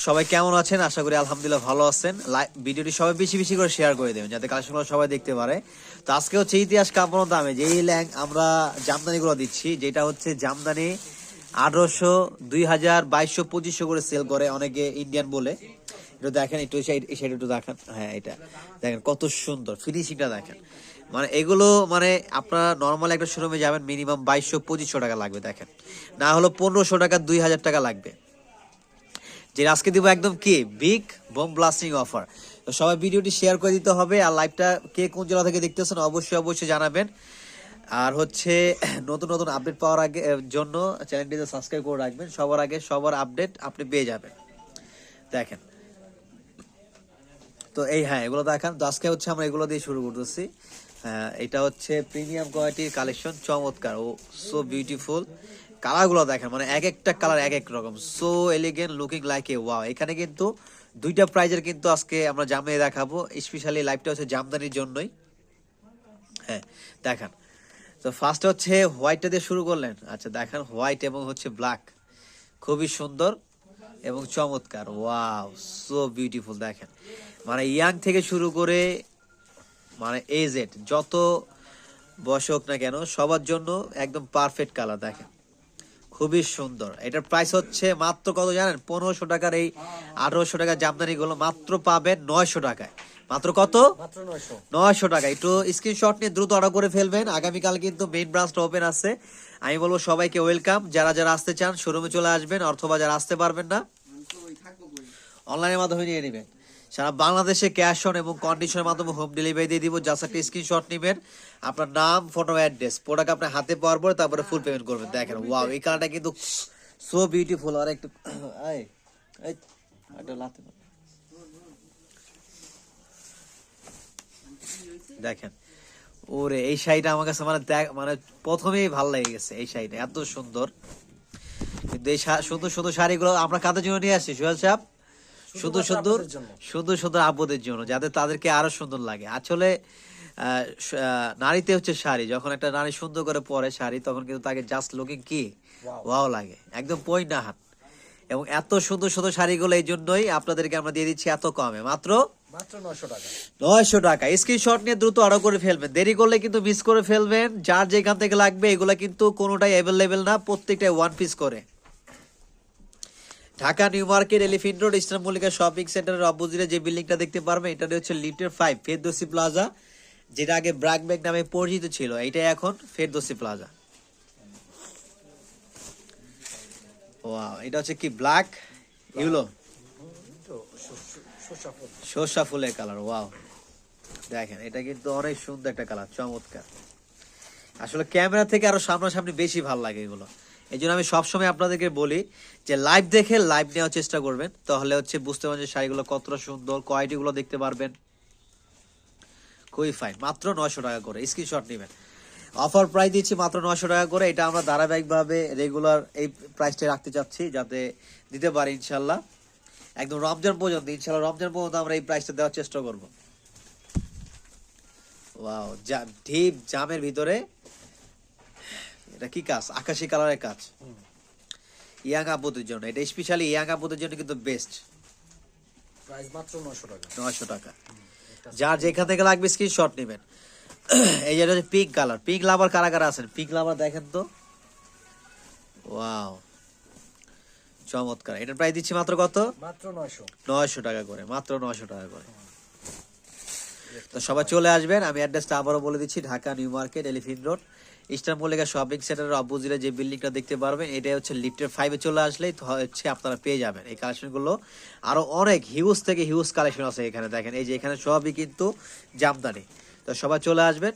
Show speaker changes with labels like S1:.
S1: সবাই কেমন আছেন? আশা করি আলহামদুলিল্লাহ ভালো আছেন। ভিডিওটি সবাই বেশি বেশি করে শেয়ার করে দেবেন যাতে কালেকশনগুলো সবাই দেখতে পারে। তো আজকে হচ্ছে ইতিহাস কাঁপানো দামে যেই আমরা জামদানিগুলো দিচ্ছি, যেটা হচ্ছে জামদানি 1800, 2000, 2200, 2500 করে সেল করে অনেকে ইন্ডিয়ান বলে। এটা দেখেন একটু, এই সাইড একটু দেখেন। হ্যাঁ, এটা দেখেন কত সুন্দর ফিনিশিংটা দেখেন। মানে এগুলো মানে আপনারা নর্মাল একটা শোরুমে যাবেন মিনিমাম 2200-2500 টাকা লাগবে, দেখেন না হলো 1500 টাকা, 2000 টাকা লাগবে। যে আজকে দিব একদম কি বিগ বোম ব্লাস্টিং অফার। তো সবাই ভিডিওটি শেয়ার করে দিতে হবে, আর লাইভটা কে কোন জেলা থেকে দেখতেছেন অবশ্যই অবশ্যই জানাবেন। আর হচ্ছে নতুন নতুন আপডেট পাওয়ার আগে জন্য চ্যানেলটিতে সাবস্ক্রাইব করে রাখবেন, সবার আগে সবার আপডেট আপনি পেয়ে যাবেন। দেখেন তো এই, হ্যাঁ এগুলো দেখেন। তো আজকে হচ্ছে আমরা এগুলো দিয়ে শুরু করতেছি। এটা হচ্ছে প্রিমিয়াম কোয়ালিটির কালেকশন, চমৎকার ও সো বিউটিফুল। কালারগুলো দেখেন, মানে এক একটা কালার এক এক রকম, so elegant looking like a wow. এখানে কিন্তু দুইটা প্রাইজের কিন্তু আজকে আমরা জামিয়ে দেখাবো, স্পেশালি লাইভটা হচ্ছে জামদানির জন্যই। হ্যাঁ দেখেন, তো ফার্স্ট হচ্ছে হোয়াইটটা দিয়ে শুরু করলেন। আচ্ছা দেখেন, হোয়াইট এবং হচ্ছে ব্ল্যাক, খুবই সুন্দর এবং চমৎকার, ওয়াও সো বিউটিফুল। দেখেন মানে ইয়াং থেকে শুরু করে মানে এজেড যত বয়স হোক না কেন সবার জন্য একদম পারফেক্ট কালার। দেখেন খুবই সুন্দর। এটার প্রাইস হচ্ছে মাত্র কত জানেন? 1500 টাকার এই 1800 টাকার জামদানি গুলো মাত্র পাবেন 900 টাকায়। মাত্র কত? 900 টাকা। একটু স্ক্রিনশট নিয়ে দ্রুত অর্ডার করে ফেলবেন। আগামীকাল কিন্তু মেইন ব্রাঞ্চটা ওপেন আছে। আমি বলবো সবাইকে ওয়েলকাম। যারা যারা আসতে চান শোরুমে চলে আসবেন, অথবা যারা আসতে পারবেন না অনলাইনের মাধ্যমে নিয়ে নেবেন। সারা বাংলাদেশে ক্যাশ অন এবং কন্ডিশনের মাধ্যমে হোম ডেলিভারি দিয়ে দিব। জাস্ট একটা স্ক্রিনশট নেবেন, আপনার নাম, ফটো, অ্যাড্রেস, প্রোডাক্ট আপনার হাতে পাওয়ার পরে তারপরে ফুল পেমেন্ট করবেন। দেখেন ওয়াও, এই কালারটা কিন্তু সো বিউটিফুল। আর একটু দেখেন, ওরে এই শাড়িটা আমার কাছে মানে মানে প্রথমেই ভালো লেগে গেছে। এই শাড়িটা এত সুন্দর, কিন্তু এই সুন্দর সুন্দর শাড়িগুলো আমরা কাদের জন্য নিয়ে আসছি সোহেল সাহেব? শুধু শুধু শুধু শুধু আব্বুদের জন্য, যাতে তাদেরকে আরো সুন্দর লাগে। আসলে নারীতে হচ্ছে শাড়ি, যখন একটা নারী সুন্দর করে পরে শাড়ি, তখন কিন্তু তাকে জাস্ট লুকিং কি ওয়াও লাগে, একদম পই না হাত। এবং এত সুন্দর সুন্দর শাড়িগুলো এই জন্যই আপনাদেরকে আমরা দিয়ে দিচ্ছি এত কমে, মাত্র 900 টাকা। স্ক্রিনশট নিয়ে দ্রুত অর্ডার করে ফেলবেন, দেরি করলে কিন্তু মিস করে ফেলবেন। যার যেখান থেকে লাগবে, এগুলা কিন্তু কোনোটাই অ্যাভেলেবেল না, প্রত্যেকটাই ওয়ান পিস করে। Dhaka new market, elephant road, eastern Mallika shopping সেন্টারের অপোজিটে যে বিল্ডিংটা দেখতে পারবেন, এটা হচ্ছে লিফটের 5 ফেরদৌসি প্লাজা, যেটা আগে ব্র্যাক ব্যাগ নামে পরিচিত ছিল, এটাই এখন ফেরদৌসি প্লাজা। ওয়াও, এটা হচ্ছে কি ব্ল্যাক ইউলো সরষা ফুলের কালার, ওয়াও দেখেন এটা কিন্তু অনেক সুন্দর একটা কালার, চমৎকার। আসলে ক্যামেরা থেকে আরো সামনাসামনি বেশি ভালো লাগে এগুলো। এই জন্য আমি সবসময় আপনাদেরকে বলি যে লাইভ দেখে লাইভ নেওয়ার চেষ্টা করবেন, তাহলে হচ্ছে বুঝতে পারবেন যে শাড়িগুলো কতটা সুন্দর, কোয়ালিটি গুলো দেখতে পারবেন। খুবই ফাইন, মাত্র 900 টাকা করে। স্ক্রিনশট নেবেন, অফার প্রাইস দিচ্ছি মাত্র 900 টাকা করে। এটা আমরা ধারাবাহিকভাবে রেগুলার এই প্রাইসটা রাখতে চাচ্ছি, যাতে দিতে পারি ইনশাল্লাহ একদম রমজান পর্যন্ত। ইনশাল্লাহ রমজান পর্যন্ত আমরা এই প্রাইসটা দেওয়ার চেষ্টা করবো। ওয়াও, ডিপ জামের ভিতরে এটা কি কাজ? আকাশি কালারের কাজ, ইয়াং আপুদের জন্য। এটা স্পেশালি ইয়াং আপুদের জন্য কিন্তু বেস্ট।
S2: প্রাইস মাত্র 900 টাকা।
S1: 900 টাকা। যার যেখান থেকে লাগবে স্ক্রিনশট নেবেন। এই যে হচ্ছে পিঙ্ক কালার, পিঙ্ক লাভার কারা কারা আছেন? পিঙ্ক লাভার দেখেন তো, ওয়াও চমৎকার। এটার প্রাইস দিচ্ছি মাত্র কত?
S2: মাত্র 900।
S1: 900 টাকা করে, মাত্র 900 টাকা করে। তো সবাই চলে আসবেন। আমি অ্যাড্রেসটা আবারও বলে দিচ্ছি, Dhaka new market, elephant road, eastern Mallika shopping সেন্টারের অপোজিটে যে বিল্ডিংটা দেখতে পারবেন, এটাই হচ্ছে লিফটের 5-এ চলে আসলেই হচ্ছে আপনারা পেয়ে যাবেন এই কালেকশনগুলো। আরো অনেক হিউজ থেকে হিউজ কালেকশন আছে এখানে। দেখেন এই যে এখানে সবই কিন্তু জামদানি। তো সবাই চলে আসবেন।